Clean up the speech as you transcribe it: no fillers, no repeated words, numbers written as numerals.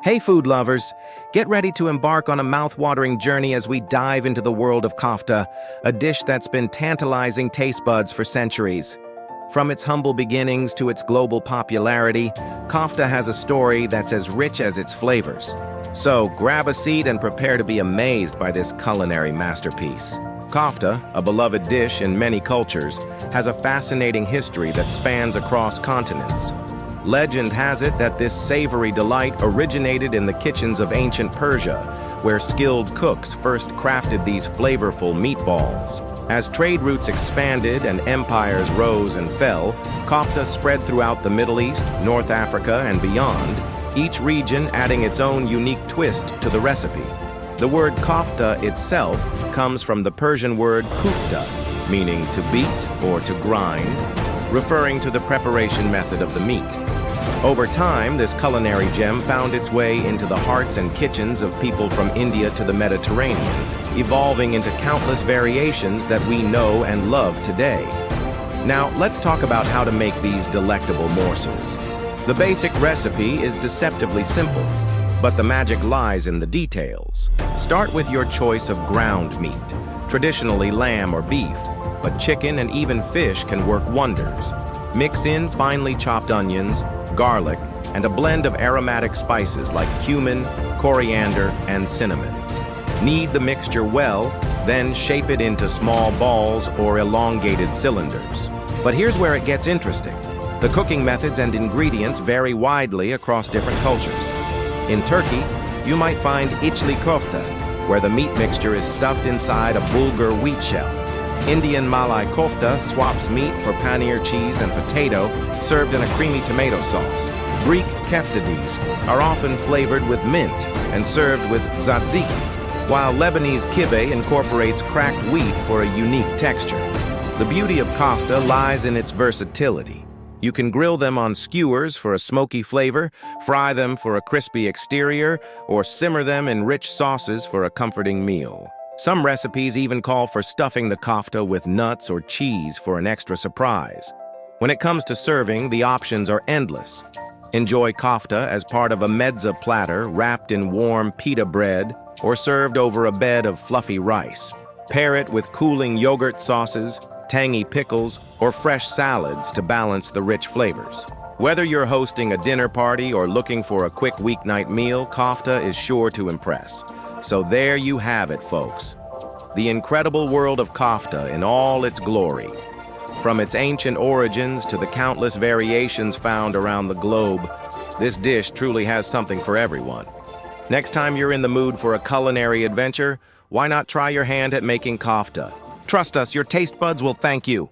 Hey food lovers, get ready to embark on a mouth-watering journey as we dive into the world of kofta, a dish that's been tantalizing taste buds for centuries. From its humble beginnings to its global popularity, kofta has a story that's as rich as its flavors. So grab a seat and prepare to be amazed by this culinary masterpiece. Kofta, a beloved dish in many cultures, has a fascinating history that spans across continents. Legend has it that this savory delight originated in the kitchens of ancient Persia, where skilled cooks first crafted these flavorful meatballs. As trade routes expanded and empires rose and fell, kofta spread throughout the Middle East, North Africa, and beyond, each region adding its own unique twist to the recipe. The word kofta itself comes from the Persian word kufta, meaning to beat or to grind, referring to the preparation method of the meat. Over time, this culinary gem found its way into the hearts and kitchens of people from India to the Mediterranean, evolving into countless variations that we know and love today. Now, let's talk about how to make these delectable morsels. The basic recipe is deceptively simple, but the magic lies in the details. Start with your choice of ground meat, traditionally lamb or beef, but chicken and even fish can work wonders. Mix in finely chopped onions, garlic, and a blend of aromatic spices like cumin, coriander, and cinnamon. Knead the mixture well, then shape it into small balls or elongated cylinders. But here's where it gets interesting. The cooking methods and ingredients vary widely across different cultures. In Turkey, you might find içli kofta, where the meat mixture is stuffed inside a bulgur wheat shell. Indian Malai kofta swaps meat for paneer cheese and potato, served in a creamy tomato sauce. Greek keftadis are often flavored with mint and served with tzatziki, while Lebanese kibbeh incorporates cracked wheat for a unique texture. The beauty of kofta lies in its versatility. You can grill them on skewers for a smoky flavor, fry them for a crispy exterior, or simmer them in rich sauces for a comforting meal. Some recipes even call for stuffing the kofta with nuts or cheese for an extra surprise. When it comes to serving, the options are endless. Enjoy kofta as part of a mezza platter wrapped in warm pita bread or served over a bed of fluffy rice. Pair it with cooling yogurt sauces, tangy pickles, or fresh salads to balance the rich flavors. Whether you're hosting a dinner party or looking for a quick weeknight meal, kofta is sure to impress. So there you have it, folks. The incredible world of kofta in all its glory. From its ancient origins to the countless variations found around the globe, this dish truly has something for everyone. Next time you're in the mood for a culinary adventure, why not try your hand at making kofta? Trust us, your taste buds will thank you.